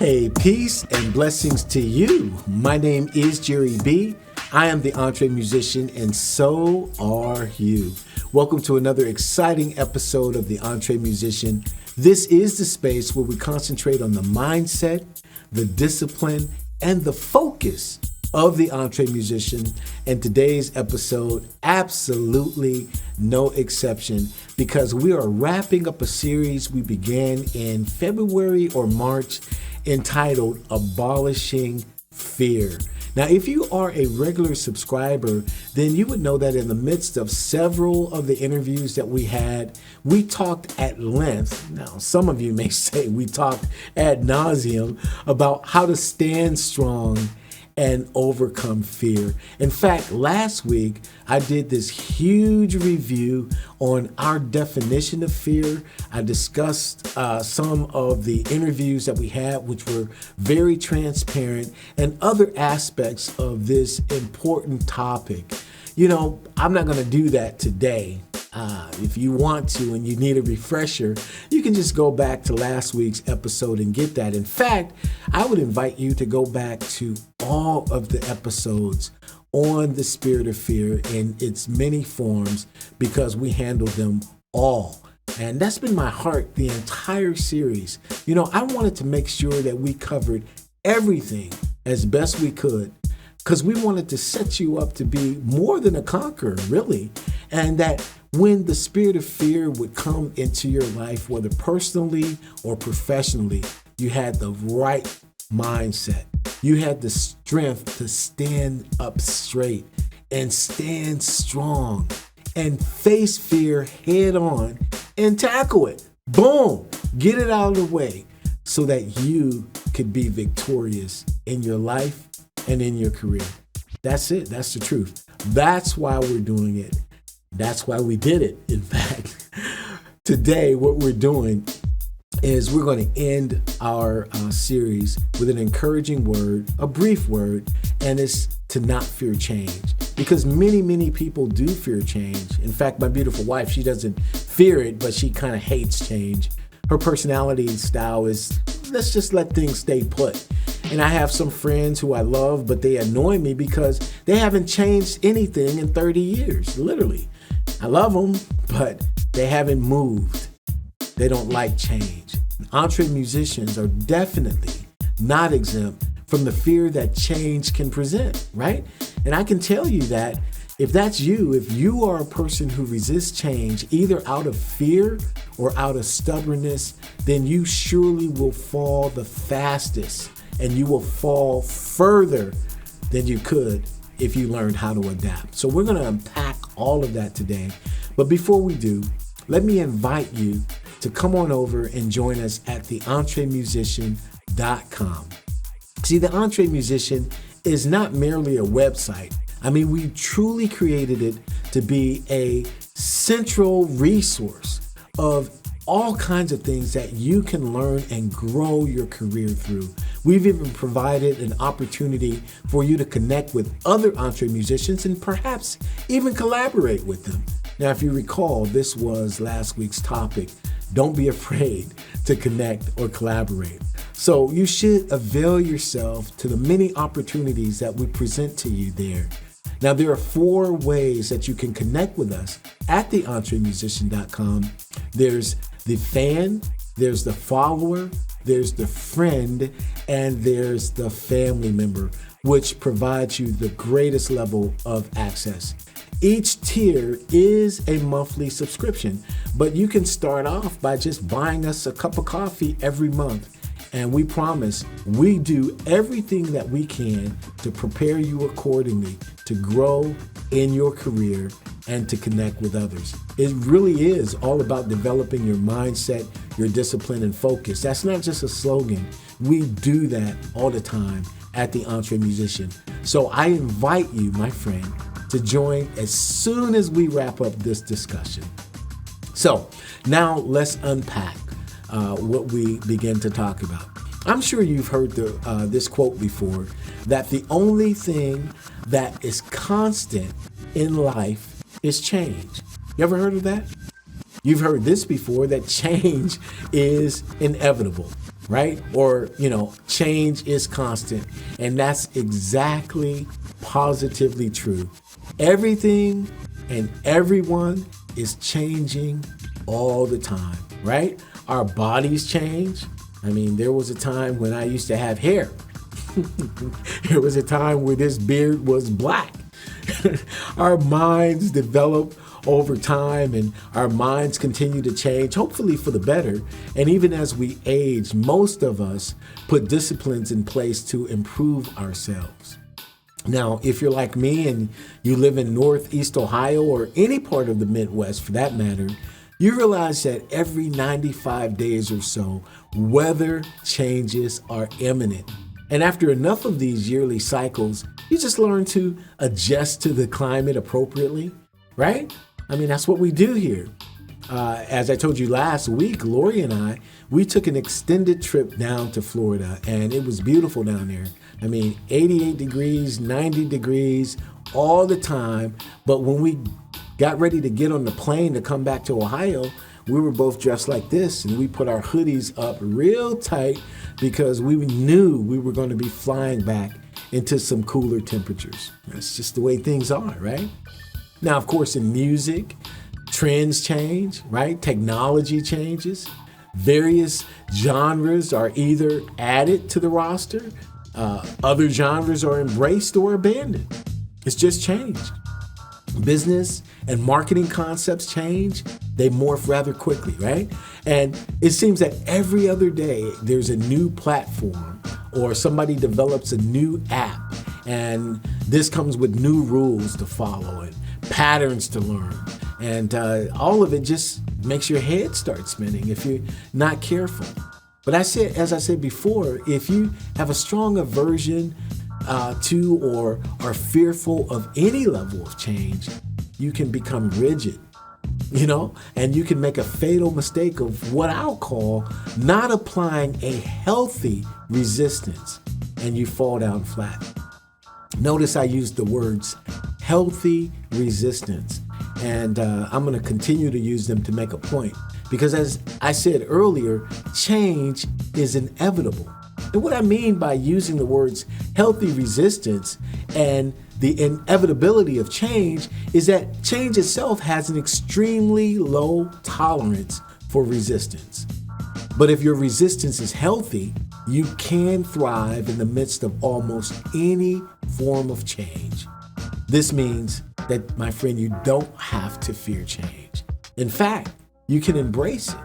Hey, peace and blessings to you. My name is Jerry B. I am the EntreMusician, and so are you. Welcome to another exciting episode of the EntreMusician. This is the space where we concentrate on the mindset, the discipline, and the focus of the EntreMusician. And today's episode, absolutely no exception, because we are wrapping up a series we began in February or March entitled Abolishing Fear. Now, if you are a regular subscriber, then you would know that in the midst of several of the interviews that we had, we talked at length. Now, some of you may say we talked ad nauseum about how to stand strong and overcome fear. In fact, last week, I did this huge review on our definition of fear. I discussed some of the interviews that we had, which were very transparent, and other aspects of this important topic. You know, I'm not going to do that today. If you want to and you need a refresher, you can just go back to last week's episode and get that. In fact, I would invite you to go back to all of the episodes on the spirit of fear in its many forms, because we handle them all. And that's been my heart the entire series. You know, I wanted to make sure that we covered everything as best we could, because we wanted to set you up to be more than a conqueror, really. And that when the spirit of fear would come into your life, whether personally or professionally, you had the right mindset. You had the strength to stand up straight and stand strong and face fear head on and tackle it. Boom! Get it out of the way so that you could be victorious in your life and in your career. That's it. That's the truth. That's why we're doing it. That's why we did it. In fact, today what we're doing is we're going to end our series with an encouraging word, a brief word, and it's to not fear change. Because many people do fear change. In fact, my beautiful wife, she doesn't fear it, but she kind of hates change. Her personality style is, let's just let things stay put. And I have some friends who I love, but they annoy me because they haven't changed anything in 30 years, literally. I love them, but they haven't moved. They don't like change. EntreMusicians are definitely not exempt from the fear that change can present, right? And I can tell you that if that's you, if you are a person who resists change, either out of fear or out of stubbornness, then you surely will fall the fastest, and you will fall further than you could if you learned how to adapt. So we're going to unpack all of that today. But before we do, let me invite you to come on over and join us at the EntreMusician.com. See, the EntreMusician is not merely a website. I mean, we truly created it to be a central resource of all kinds of things that you can learn and grow your career through. We've even provided an opportunity for you to connect with other EntreMusicians and perhaps even collaborate with them. Now, if you recall, this was last week's topic. Don't be afraid to connect or collaborate. So you should avail yourself to the many opportunities that we present to you there. Now, there are 4 ways that you can connect with us at the EntreMusician.com. There's the fan, there's the follower, there's the friend, and there's the family member, which provides you the greatest level of access. Each tier is a monthly subscription, but you can start off by just buying us a cup of coffee every month. And we promise we do everything that we can to prepare you accordingly to grow in your career and to connect with others. It really is all about developing your mindset, your discipline, and focus. That's not just a slogan. We do that all the time at the EntreMusician. So I invite you, my friend, to join as soon as we wrap up this discussion. So now let's unpack what we begin to talk about. I'm sure you've heard this quote before, that the only thing that is constant in life is change. You ever heard of that? You've heard this before, that change is inevitable. right? Or, change is constant. And that's exactly positively true. Everything and everyone is changing all the time, right? Our bodies change. I mean, there was a time when I used to have hair. There was a time where this beard was black. Our minds develop over time, and our minds continue to change, hopefully for the better. And even as we age, most of us put disciplines in place to improve ourselves. Now, if you're like me and you live in Northeast Ohio or any part of the Midwest for that matter, you realize that every 95 days or so, weather changes are imminent. And after enough of these yearly cycles, you just learn to adjust to the climate appropriately, right? I mean, that's what we do here. As I told you last week, Lori and I, we took an extended trip down to Florida, and it was beautiful down there. I mean, 88 degrees, 90 degrees all the time. But when we got ready to get on the plane to come back to Ohio, we were both dressed like this, and we put our hoodies up real tight because we knew we were going to be flying back into some cooler temperatures. That's just the way things are, right? Now, of course, in music, trends change, right? Technology changes. Various genres are either added to the roster, other genres are embraced or abandoned. It's just changed. Business and marketing concepts change. They morph rather quickly, right? And it seems that every other day there's a new platform or somebody develops a new app, and this comes with new rules to follow and patterns to learn. And all of it just makes your head start spinning if you're not careful. But as I said before, if you have a strong aversion to or are fearful of any level of change, you can become rigid, and you can make a fatal mistake of what I'll call not applying a healthy resistance, and you fall down flat. Notice I used the words healthy resistance, and I'm going to continue to use them to make a point. Because as I said earlier, change is inevitable. And what I mean by using the words healthy resistance and the inevitability of change is that change itself has an extremely low tolerance for resistance. But if your resistance is healthy, you can thrive in the midst of almost any form of change. This means that, my friend, you don't have to fear change. In fact, you can embrace it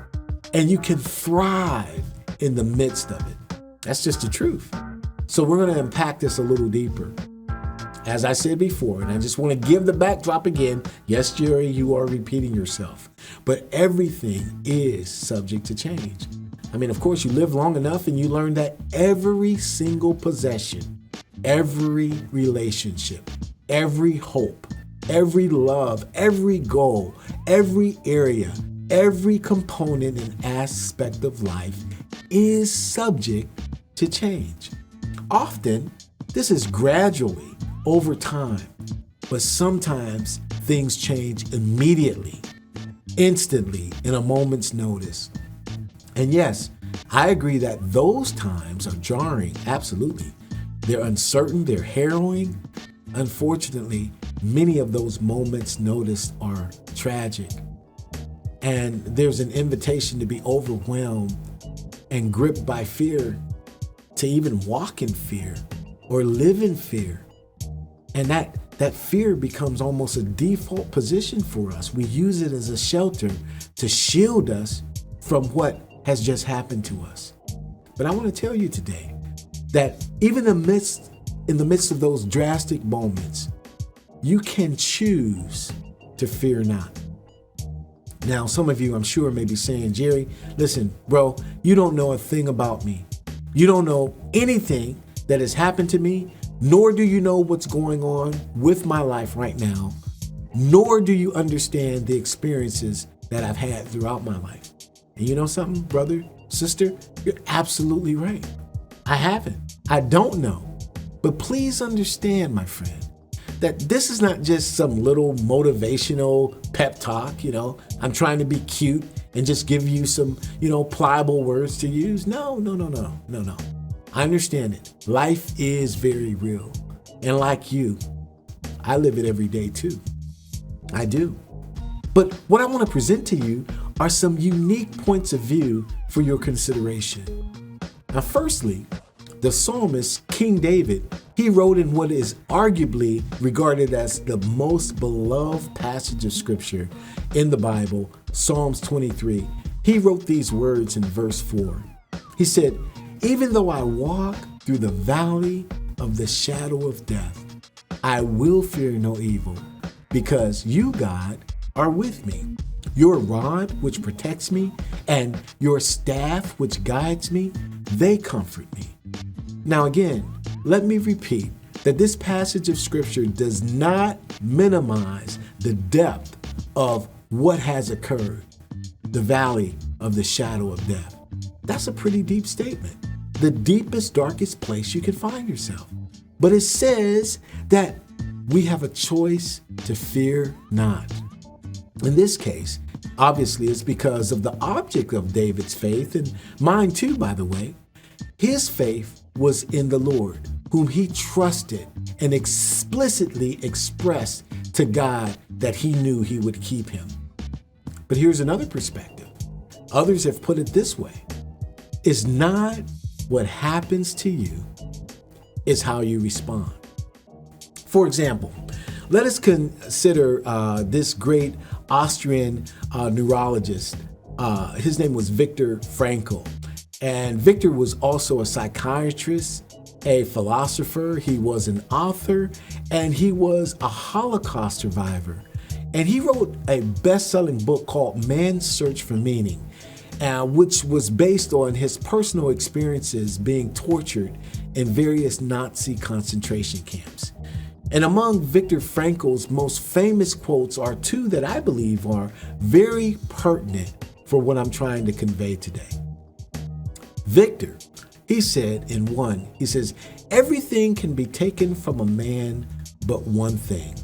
and you can thrive in the midst of it. That's just the truth. So we're going to unpack this a little deeper. As I said before, and I just want to give the backdrop again. Yes, Jerry, you are repeating yourself, but everything is subject to change. I mean, of course, you live long enough and you learn that every single possession, every relationship, every hope, every love, every goal, every area, every component and aspect of life is subject to change. Often, this is gradually over time, but sometimes things change immediately, instantly, in a moment's notice. And yes, I agree that those times are jarring, absolutely. They're uncertain, they're harrowing. Unfortunately, many of those moments noticed are tragic. And there's an invitation to be overwhelmed and gripped by fear, to even walk in fear or live in fear. And that fear becomes almost a default position for us. We use it as a shelter to shield us from what has just happened to us. But I want to tell you today that even in the midst of those drastic moments, you can choose to fear not. Now, some of you, I'm sure, may be saying, Jerry, listen, bro, you don't know a thing about me. You don't know anything that has happened to me, nor do you know what's going on with my life right now, nor do you understand the experiences that I've had throughout my life. And you know something, brother, sister, you're absolutely right. I haven't. I don't know. But please understand, my friend, that this is not just some little motivational pep talk, I'm trying to be cute and just give you some, pliable words to use. No. I understand it. Life is very real. And like you, I live it every day too. I do. But what I want to present to you are some unique points of view for your consideration. Now, firstly, the psalmist, King David, he wrote in what is arguably regarded as the most beloved passage of scripture in the Bible, Psalms 23. He wrote these words in verse 4. He said, "Even though I walk through the valley of the shadow of death, I will fear no evil, because you, God, are with me. Your rod, which protects me, and your staff, which guides me, they comfort me." Now again, let me repeat that this passage of scripture does not minimize the depth of what has occurred, the valley of the shadow of death. That's a pretty deep statement, the deepest, darkest place you can find yourself. But it says that we have a choice to fear not. In this case, obviously, it's because of the object of David's faith, and mine too, by the way. His faith was in the Lord, whom he trusted and explicitly expressed to God that he knew he would keep him. But here's another perspective. Others have put it this way. It's not what happens to you, it's how you respond. For example, let us consider this great Austrian neurologist. His name was Viktor Frankl. And Viktor was also a psychiatrist, a philosopher, he was an author, and he was a Holocaust survivor. And he wrote a best-selling book called Man's Search for Meaning, which was based on his personal experiences being tortured in various Nazi concentration camps. And among Viktor Frankl's most famous quotes are two that I believe are very pertinent for what I'm trying to convey today. Viktor, he said in one, he says, "Everything can be taken from a man but one thing,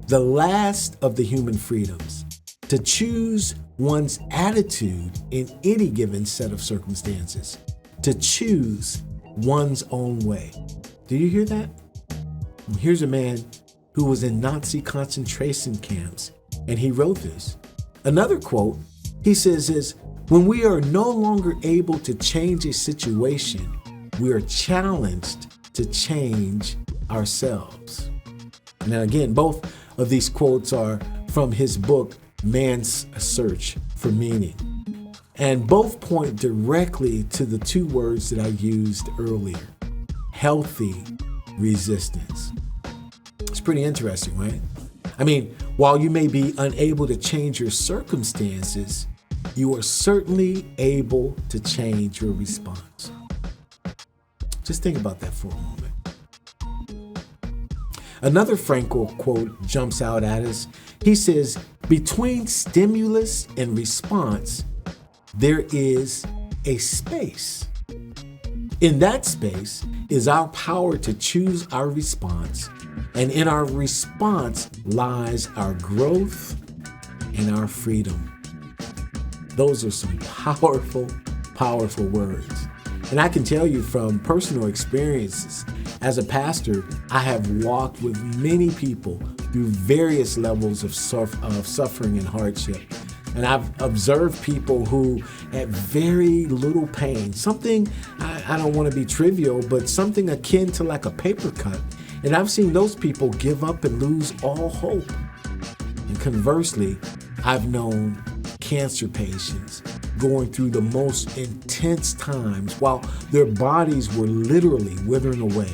the last of the human freedoms, to choose one's attitude in any given set of circumstances, to choose one's own way." Do you hear that? Here's a man who was in Nazi concentration camps, and he wrote this. Another quote he says is, "When we are no longer able to change a situation, we are challenged to change ourselves." Now again, both of these quotes are from his book, Man's Search for Meaning. And both point directly to the two words that I used earlier, healthy resistance. It's pretty interesting, right? I mean, while you may be unable to change your circumstances, you are certainly able to change your response. Just think about that for a moment. Another Frankl quote jumps out at us. He says, "Between stimulus and response, there is a space. In that space is our power to choose our response, and in our response lies our growth and our freedom." Those are some powerful, powerful words. And I can tell you from personal experiences, as a pastor, I have walked with many people through various levels of suffering and hardship. And I've observed people who had very little pain, something, I don't want to be trivial, but something akin to like a paper cut. And I've seen those people give up and lose all hope. And conversely, I've known cancer patients going through the most intense times while their bodies were literally withering away,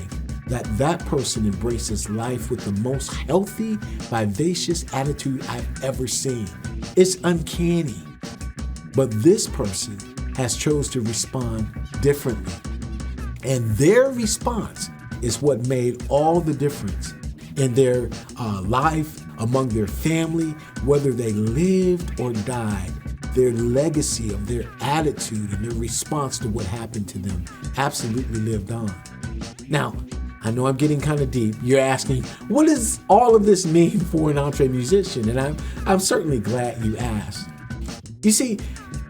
that person embraces life with the most healthy, vivacious attitude I've ever seen. It's uncanny. But this person has chose to respond differently. And their response is what made all the difference in their life, among their family, whether they lived or died. Their legacy of their attitude and their response to what happened to them absolutely lived on. Now, I know I'm getting kind of deep. You're asking, what does all of this mean for an EntreMusician? And I'm certainly glad you asked. You see,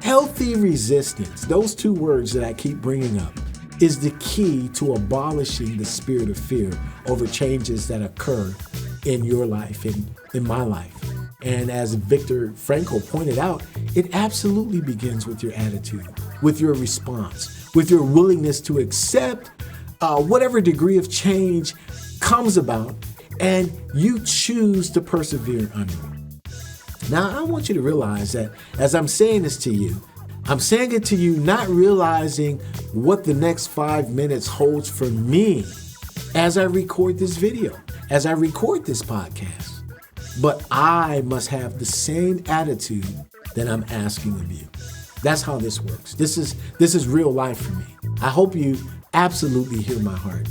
Healthy resistance, those two words that I keep bringing up, is the key to abolishing the spirit of fear over changes that occur in your life and in my life. And as Viktor Frankl pointed out, it absolutely begins with your attitude, with your response, with your willingness to accept whatever degree of change comes about, and you choose to persevere under it. Now, I want you to realize that as I'm saying this to you, I'm saying it to you not realizing what the next 5 minutes holds for me as I record this video, as I record this podcast. But I must have the same attitude that I'm asking of you. That's how this works. This is real life for me. I hope you absolutely hear my heart.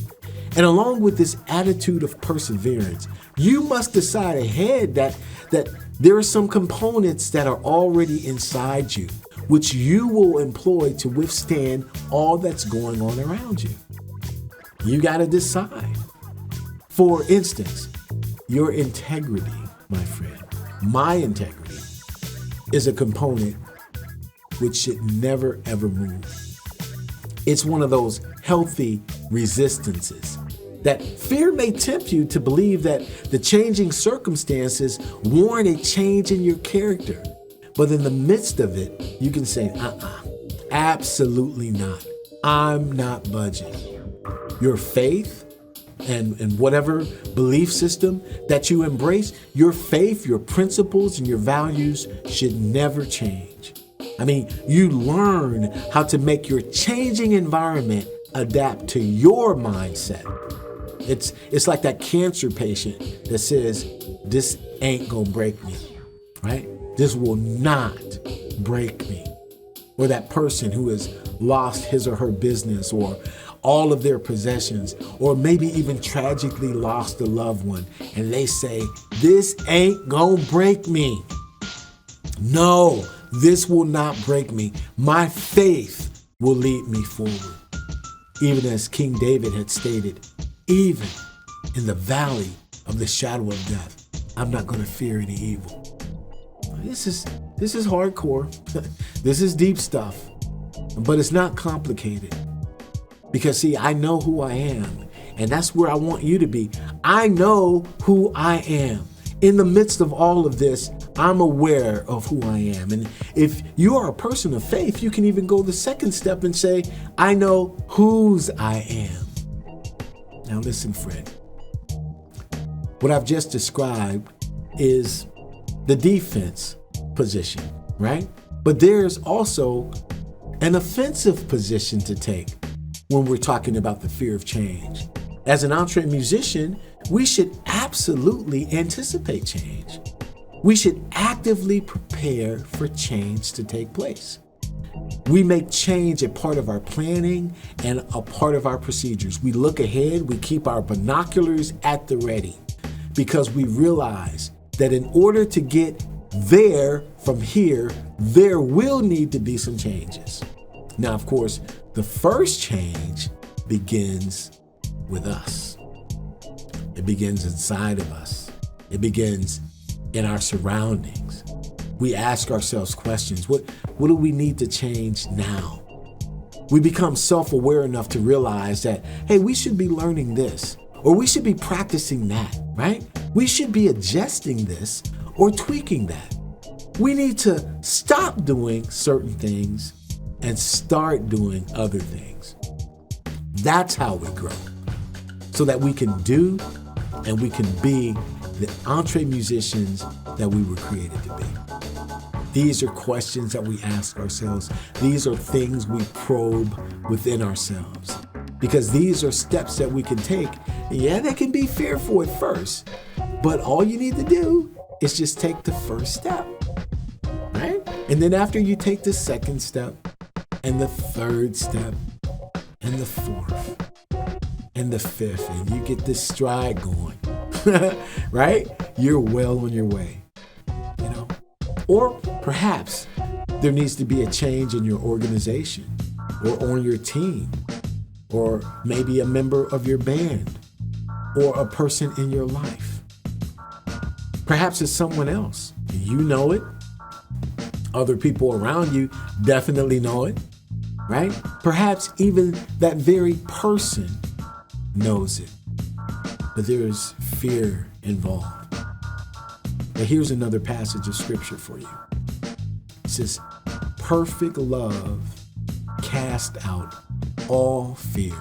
And along with this attitude of perseverance, you must decide ahead that there are some components that are already inside you, which you will employ to withstand all that's going on around you. You got to decide. For instance, your integrity, my friend, my integrity is a component which should never, ever move. It's one of those healthy resistances that fear may tempt you to believe that the changing circumstances warrant a change in your character. But in the midst of it, you can say, absolutely not. I'm not budging. Your faith and whatever belief system that you embrace, your faith, your principles, and your values should never change. I mean, you learn how to make your changing environment adapt to your mindset. It's like that cancer patient that says, this ain't gonna break me, right? This will not break me. Or that person who has lost his or her business or all of their possessions, or maybe even tragically lost a loved one, and they say, this ain't gonna break me. No, this will not break me. My faith will lead me forward. Even as King David had stated, even in the valley of the shadow of death, I'm not gonna fear any evil. This is hardcore. This is deep stuff, but it's not complicated. Because see, I know who I am, and that's where I want you to be. I know who I am. In the midst of all of this, I'm aware of who I am. And if you are a person of faith, you can even go the second step and say, I know whose I am. Now listen, friend. What I've just described is the defense position, right? But there's also an offensive position to take when we're talking about the fear of change. As an EntreMusician, we should absolutely anticipate change. We should actively prepare for change to take place. We make change a part of our planning and a part of our procedures. We look ahead, we keep our binoculars at the ready because we realize that in order to get there from here, there will need to be some changes. Now, of course, the first change begins with us. It begins inside of us. It begins in our surroundings. We ask ourselves questions. What do we need to change now? We become self-aware enough to realize that, hey, we should be learning this, or we should be practicing that, right? We should be adjusting this or tweaking that. We need to stop doing certain things and start doing other things. That's how we grow, so that we can do and we can be the EntreMusicians that we were created to be. These are questions that we ask ourselves. These are things we probe within ourselves, because these are steps that we can take. Yeah, they can be fearful at first, but all you need to do is just take the first step, right? And then after you take the second step, and the third step, and the fourth, and the fifth, and you get this stride going, right? You're well on your way, you know? Or perhaps there needs to be a change in your organization, or on your team, or maybe a member of your band, or a person in your life. Perhaps it's someone else. You know it. Other people around you definitely know it, right? Perhaps even that very person knows it. But there is fear involved. But here's another passage of scripture for you. It says, perfect love casts out all fear.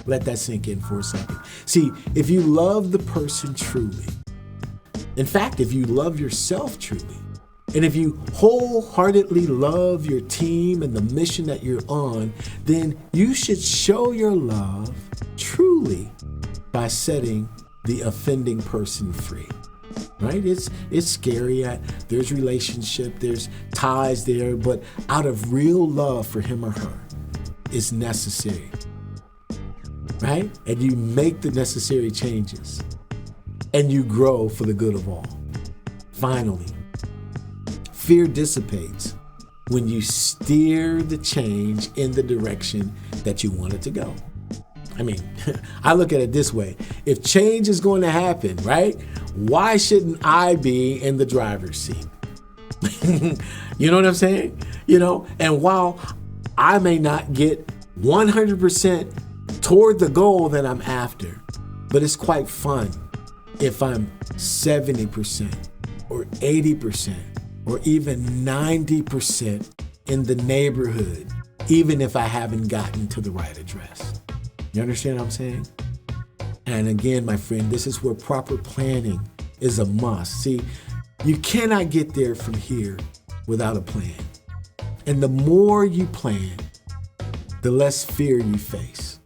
Let that sink in for a second. See, if you love the person truly, in fact, if you love yourself truly, and if you wholeheartedly love your team and the mission that you're on, then you should show your love truly by setting the offending person free. Right? It's scary. There's relationship, there's ties there, but out of real love for him or her, it's necessary. Right? And you make the necessary changes and you grow for the good of all. Finally, fear dissipates when you steer the change in the direction that you want it to go. I mean, I look at it this way. If change is going to happen, right? Why shouldn't I be in the driver's seat? You know what I'm saying? And while I may not get 100% toward the goal that I'm after, but it's quite fun if I'm 70% or 80% or even 90% in the neighborhood, even if I haven't gotten to the right address. You understand what I'm saying? And again, my friend, this is where proper planning is a must. See, you cannot get there from here without a plan. And the more you plan, the less fear you face.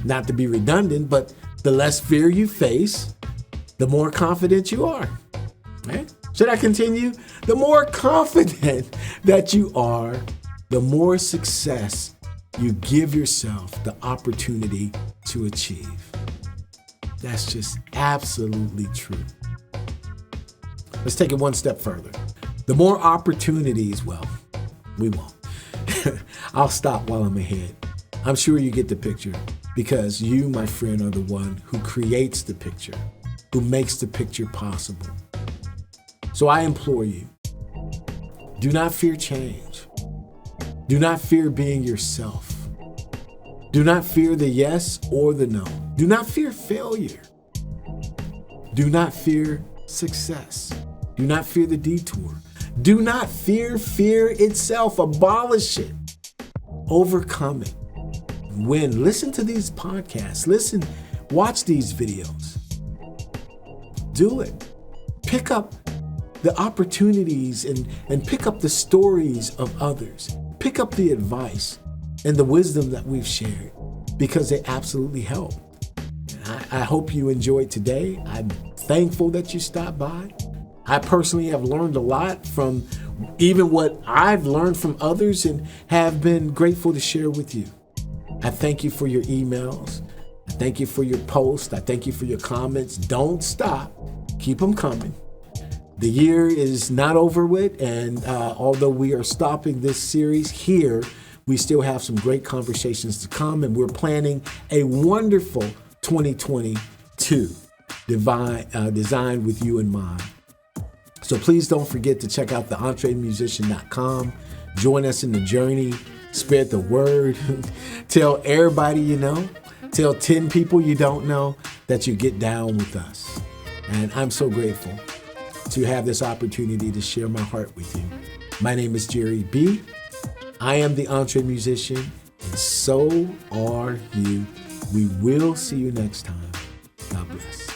Not to be redundant, but the less fear you face, the more confident you are. Right? Should I continue? The more confident that you are, the more success you give yourself the opportunity to achieve. That's just absolutely true. Let's take it one step further. The more opportunities, well, we won't. I'll stop while I'm ahead. I'm sure you get the picture because you, my friend, are the one who creates the picture, who makes the picture possible. So I implore you, do not fear change. Do not fear being yourself. Do not fear the yes or the no. Do not fear failure. Do not fear success. Do not fear the detour. Do not fear fear itself. Abolish it. Overcome it. Win. Listen to these podcasts. Watch these videos. Do it. Pick up the opportunities and pick up the stories of others. Pick up the advice and the wisdom that we've shared because they absolutely help. I hope you enjoyed today. I'm thankful that you stopped by. I personally have learned a lot from even what I've learned from others and have been grateful to share with you. I thank you for your emails. I thank you for your posts. I thank you for your comments. Don't stop. Keep them coming. The year is not over with, and although we are stopping this series here, we still have some great conversations to come, and we're planning a wonderful 2022 designed with you in mind. So please don't forget to check out the EntreMusician.com. Join us in the journey. Spread the word. Tell everybody you know. Tell 10 people you don't know that you get down with us. And I'm so grateful to have this opportunity to share my heart with you. My name is Jerry B. I am the EntreMusician, and so are you. We will see you next time. God bless.